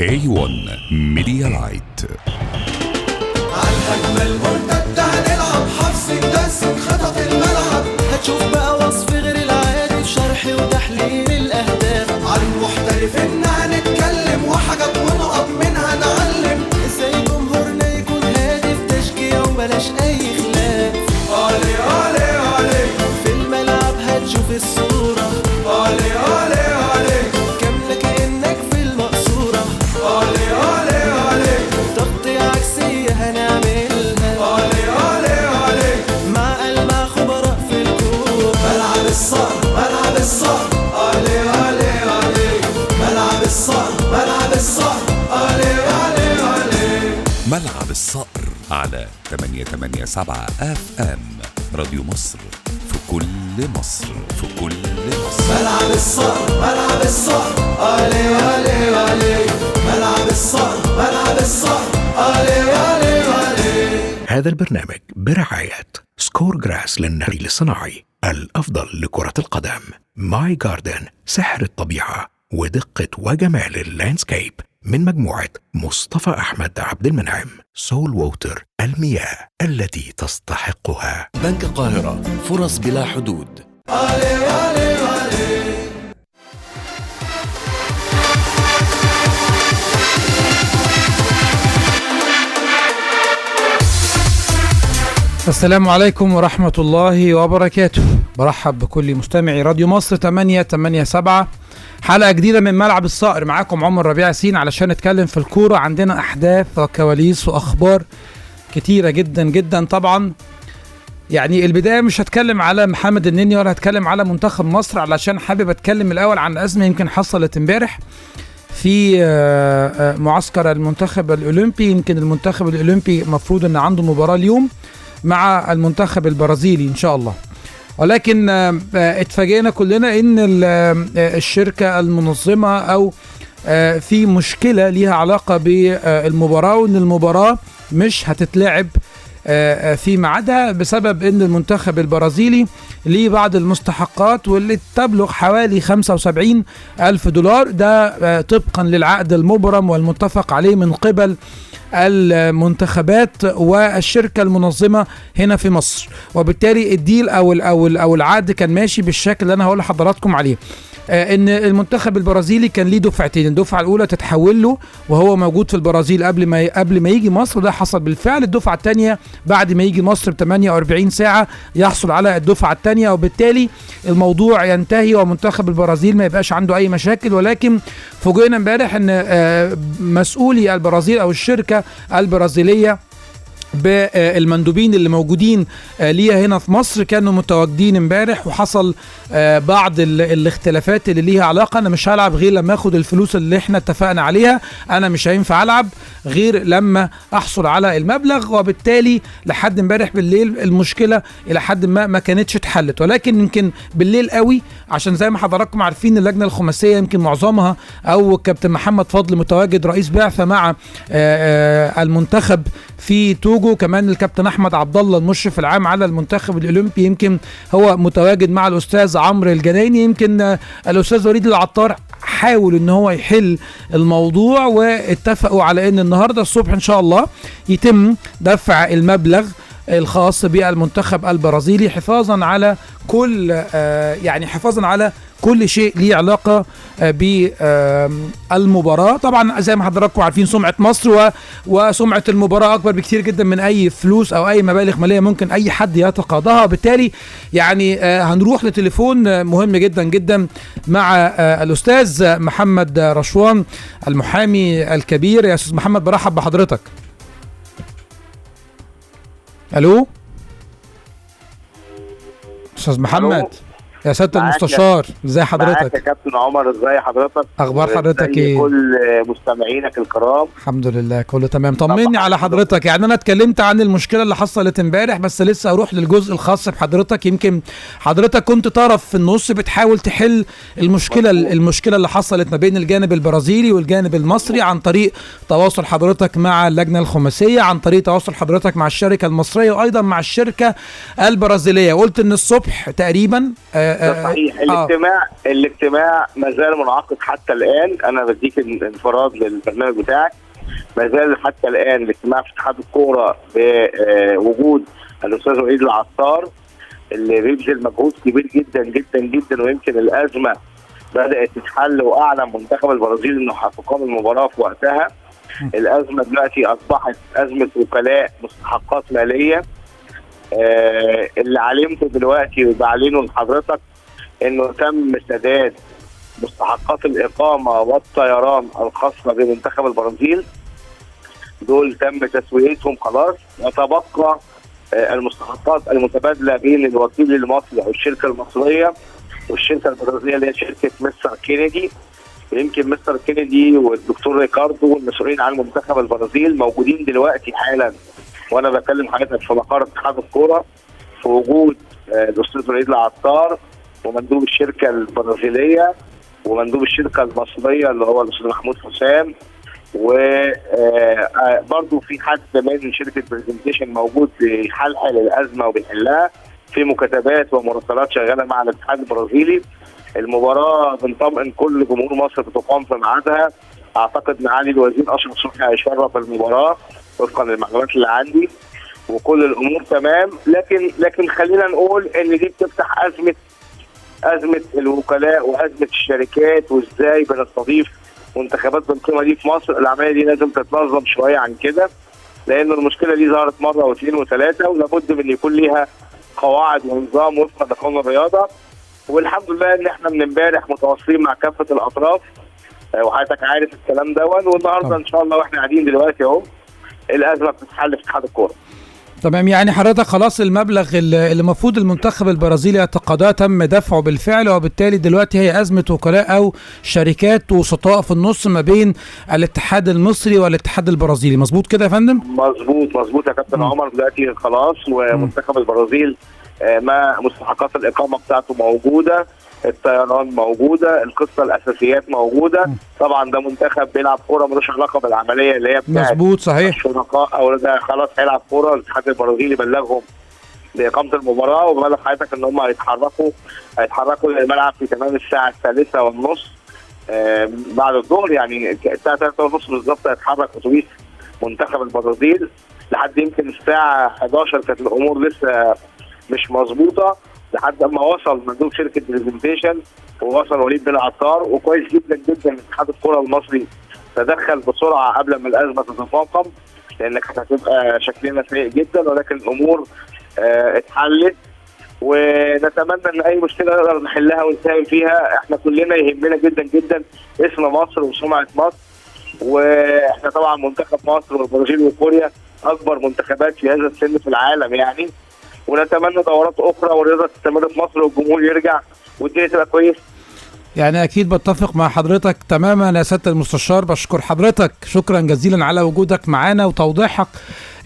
A1 ميديا لايت. عالهجمة المرتدة هنلعب حفظ ندسم خطط الملعب. هتشوف بقى وصف غير العادي في شرح وتحليل الأهداف. عالمحترف إن هنتكلم وحاجات ونقط منها نعلم. ازاي جمهورنا يكون هادي في تشجيع وبلاش أي خلاف. علي علي علي في الملعب هتشوف الصورة. علي علي علي كاملة كأنك في المقصورة. علي علي علي تغطية عكسية هنعملها. علي علي علي مع ألمع خبراء في الكورة. ملعب الصقر ملعب الصقر. علي علي علي ملعب الصقر ملعب الصقر. علي علي علي ملعب الصقر على 887 FM راديو مصر، في كل مصر، في كل مصر. ملعب الصقر ملعب الصقر. علي علي علي ملعب الصقر ملعب الصقر. علي علي علي. هذا البرنامج برعاية سكور جراس للنخيل الصناعي، الأفضل لكرة القدم. ماي جاردن، سحر الطبيعة ودقة وجمال اللاندسكيب، من مجموعة مصطفى أحمد عبد المنعم. سول ووتر، المياه التي تستحقها. بنك القاهرة، فرص بلا حدود. علي علي علي. السلام عليكم ورحمة الله وبركاته. برحب بكل مستمعي راديو مصر 887، حلقة جديدة من ملعب الصقر. معاكم عمر ربيع ياسين علشان نتكلم في الكورة. عندنا أحداث وكواليس وأخبار كتيرة جدا جدا. طبعا يعني البداية مش هتكلم على محمد النني ولا هتكلم على منتخب مصر، علشان حابب أتكلم الأول عن أزمة يمكن حصلت امبارح في معسكر المنتخب الأولمبي. يمكن المنتخب الأولمبي مفروض أن عنده مباراة اليوم مع المنتخب البرازيلي إن شاء الله، ولكن اتفاجئنا كلنا ان الشركة المنظمة او في مشكلة ليها علاقة بالمباراة، وان المباراة مش هتتلعب في ميعادها بسبب ان المنتخب البرازيلي ليه بعض المستحقات واللي تبلغ حوالي $75,000. ده طبقا للعقد المبرم والمتفق عليه من قبل المنتخبات والشركة المنظمة هنا في مصر. وبالتالي الديل او العقد كان ماشي بالشكل اللي انا هقول لحضراتكم عليه، ان المنتخب البرازيلي كان ليه دفعتين. الدفعة الاولى تتحول له وهو موجود في البرازيل قبل ما يجي مصر، ده حصل بالفعل. الدفعة الثانية بعد ما يجي مصر ب 48 ساعة يحصل على الدفعة الثانية، وبالتالي الموضوع ينتهي ومنتخب البرازيل ما يبقاش عنده اي مشاكل. ولكن فوجئنا امبارح ان مسؤولي البرازيل او الشركة البرازيلية بالمندوبين اللي موجودين ليها هنا في مصر كانوا متواجدين امبارح، وحصل بعض الاختلافات اللي ليها علاقة. انا مش هلعب غير لما اخد الفلوس اللي احنا اتفقنا عليها، انا مش هينفع العب غير لما احصل على المبلغ. وبالتالي لحد امبارح بالليل المشكلة الى حد ما كانتش اتحلت، ولكن يمكن بالليل قوي عشان زي ما حضراتكم عارفين اللجنة الخماسية يمكن معظمها او كابتن محمد فضل متواجد رئيس بعثة مع المنتخب في توجو، كمان الكابتن احمد عبد الله المشرف العام على المنتخب الاولمبي يمكن هو متواجد مع الاستاذ عمرو الجنايني. يمكن الاستاذ وليد العطار حاول ان هو يحل الموضوع، واتفقوا على ان النهارده الصبح ان شاء الله يتم دفع المبلغ الخاص بالمنتخب البرازيلي حفاظا على كل شيء ليه علاقة بالمباراة. طبعا زي ما حضراتكم عارفين سمعة مصر وسمعة المباراة أكبر بكتير جدا من أي فلوس أو أي مبالغ مالية ممكن أي حد يتقاضاها. وبالتالي يعني هنروح لتليفون مهم جدا جدا مع الأستاذ محمد رشوان المحامي الكبير. يا أستاذ محمد برحب بحضرتك. ألو أستاذ محمد. يا سيادة المستشار ازي حضرتك؟ معاك يا كابتن عمر، ازي حضرتك؟ اخبار حضرتك ايه؟ كل مستمعينك الكرام الحمد لله كله تمام. طمني على حضرتك. يعني انا اتكلمت عن المشكله اللي حصلت امبارح، بس لسه اروح للجزء الخاص بحضرتك. يمكن حضرتك كنت طرف في النص بتحاول تحل المشكله اللي حصلت ما بين الجانب البرازيلي والجانب المصري عن طريق تواصل حضرتك مع اللجنه الخماسيه، عن طريق تواصل حضرتك مع الشركه المصريه وايضا مع الشركه البرازيليه. قلت ان الصبح تقريبا ده صحيح. الاجتماع ما زال منعقد حتى الان. انا بديك انفراد للبرنامج بتاعك. ما زال حتى الان الاجتماع في اتحاد الكوره بوجود الاستاذ وليد العطار اللي بيبذل مجهود كبير جدا جدا جدا، ويمكن الازمه بدات تتحل، واعلن منتخب البرازيل انه هتقام المباراه في وقتها. الازمه دلوقتي اصبحت ازمه وكلاء مستحقات ماليه. اللي علمته دلوقتي وبعلنه لحضرتك انه تم سداد مستحقات الاقامه والطيران الخاصه بمنتخب البرازيل. دول تم تسويتهم خلاص، وتبقى المستحقات المتبادله بين الوكيل المصري او الشركه المصريه والشركه البرازيليه اللي هي شركه مستر كينيدي. يمكن مستر كينيدي والدكتور ريكاردو والمسؤولين عن منتخب البرازيل موجودين دلوقتي حالا وانا بكلم حضرتك في مقر اتحاد الكوره، في وجود الاستاذ وليد العطار ومندوب الشركه البرازيليه ومندوب الشركه المصريه اللي هو الاستاذ محمود حسام، وبرضه في حد من شركه برزنتيشن موجود بيحلحل الازمه وبيحلها، في مكاتبات ومراسلات شغاله مع الاتحاد البرازيلي. المباراه بنطمئن كل جمهور مصر بتقام في ميعادها. اعتقد معالي الوزير اشرف صبحي هيشرف المباراه وفقا للمعلومات اللي عندي، وكل الامور تمام. لكن خلينا نقول ان دي بتفتح ازمه الوكلاء وازمه الشركات، وازاي بنستضيف منتخبات بالقيمه دي في مصر. العمليه دي لازم تتنظم شويه عن كده، لان المشكله دي ظهرت مره واثنين وثلاثه، ولابد من يكون ليها قواعد ونظام وفقا لقانون الرياضه. والحمد لله ان احنا من امبارح متواصلين مع كافه الاطراف، وحضرتك عارف الكلام ده، والنهارده ان شاء الله واحنا قاعدين دلوقتي اهو الازمه بتتحل في اتحاد الكوره. تمام، يعني حضرتك خلاص المبلغ اللي المفروض المنتخب البرازيلي يتقاضاه تم دفعه بالفعل، وبالتالي دلوقتي هي أزمة وكلاء أو شركات وسطاء في النص ما بين الاتحاد المصري والاتحاد البرازيلي. مظبوط كده يا فندم؟ مظبوط يا كابتن عمر. دلوقتي خلاص ومنتخب البرازيل ما مستحقات الإقامة بتاعته موجودة، الطيران موجودة، القصة الأساسيات موجودة. طبعا ده منتخب بيلعب كورة ملوش علاقة بالعملية اللي هي بتاعت مظبوط صحيح الشركاء، أو ده خلاص هيلعب كورة. الاتحاد البرازيلي بلغهم بإقامة المباراة، وبلغ حضرتك إن هم هيتحركوا للملعب في تمام الساعة 3:30 بعد الظهر، يعني الساعة 3:30 بالظبط هيتحرك أتوبيس منتخب البرازيل. لحد يمكن الساعة 11 كانت الأمور لسه مش مظبوطة، لحد ما وصل مندوب شركه برزنتيشن ووصل وليد بن عطار. وكويس جدا جدا اتحاد الكره المصري تدخل بسرعه قبل ما الازمه تتفاقم، لانك هتبقى شكلنا سيء جدا، ولكن الامور اتحلت، ونتمنى ان اي مشكله نقدر نحلها ونساهم فيها. احنا كلنا يهمنا جدا جدا اسم مصر وسمعه مصر، واحنا طبعا منتخب مصر والبرازيل وكوريا اكبر منتخبات في هذا السن في العالم يعني، ونتمنى دورات اخرى والرياضه تستمر في مصر والجمهور يرجع والدنيا تبقى كويسه. يعني اكيد بتفق مع حضرتك تماما يا سياده المستشار. بشكر حضرتك شكرا جزيلا على وجودك معانا وتوضيحك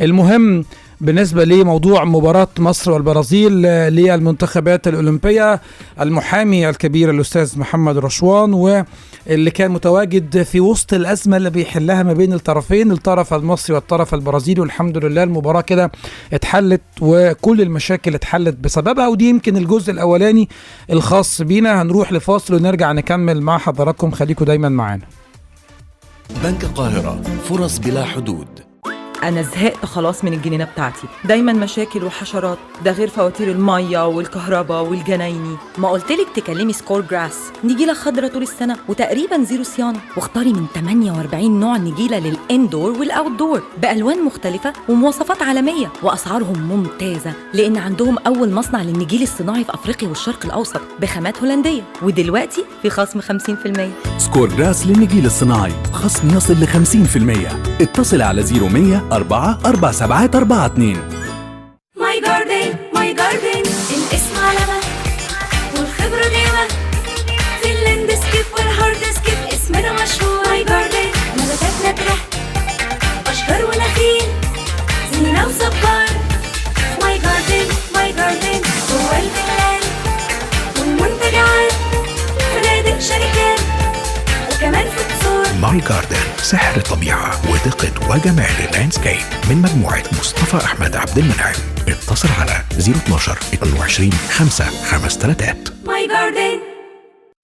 المهم بالنسبه لموضوع مباراه مصر والبرازيل للمنتخبات الاولمبيه. المحامي الكبير الاستاذ محمد رشوان، واللي كان متواجد في وسط الازمه اللي بيحلها ما بين الطرفين، الطرف المصري والطرف البرازيلي، والحمد لله المباراه كده اتحلت وكل المشاكل اتحلت بسببها. ودي يمكن الجزء الاولاني الخاص بينا. هنروح لفاصل ونرجع نكمل مع حضراتكم، خليكم دايما معانا. بنك القاهرة، فرص بلا حدود. أنا زهقت خلاص من الجنينة بتاعتي، دايما مشاكل وحشرات، ده غير فواتير المية والكهرباء والجنايني. ما قلتلك تكلمي سكور جراس، نجيلة خضرة طول السنة وتقريبا زيرو صيانة، واختاري من 48 نوع نجيلة للإندور والأوتدور بألوان مختلفة ومواصفات عالمية، وأسعارهم ممتازة لأن عندهم أول مصنع للنجيل الصناعي في أفريقيا والشرق الأوسط بخامات هولندية، ودلوقتي في خصم 50%. سكور جراس للنجيل الصناعي، خصم يصل ل 50%. اتصل على 0100 44742. ماي جاردن الاسم علامة والخبرة غيمة، في اللاندسكيب والهاردسكيب اسمنا مشهور. ماي جاردن نباتات نادرة، أشجار ونخيل، زينة وصبار. ماي جاردن جوا الفلان والمنتجعات، فنادق شركات وكمان فطور. ماي جاردن سحر الطبيعة ودقة وجمال اللاندسكيب من مجموعة مصطفى أحمد عبد المنعم. اتصل على 012 22 5 53. ماي جاردن.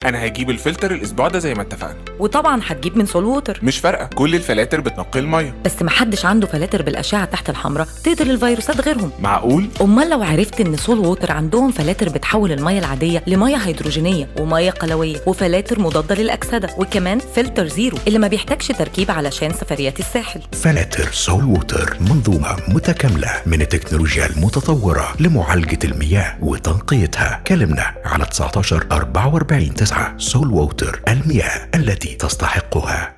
انا هجيب الفلتر الاسبوع ده زي ما اتفقنا. وطبعا هتجيب من سول ووتر. مش فارقه، كل الفلاتر بتنقي الميه. بس محدش عنده فلاتر بالاشعه تحت الحمراء تقتل الفيروسات غيرهم. معقول؟ امال لو عرفت ان سول ووتر عندهم فلاتر بتحول الميه العاديه لميه هيدروجينيه وميه قلويه وفلاتر مضاده للاكسده وكمان فلتر زيرو اللي ما بيحتاجش تركيب علشان سفريات الساحل. فلاتر سول ووتر منظومة متكاملة من التكنولوجيا المتطورة لمعالجة المياه وتنقيتها. كلمنا على 19 44 9. سول ووتر، المياه التي تستحقها.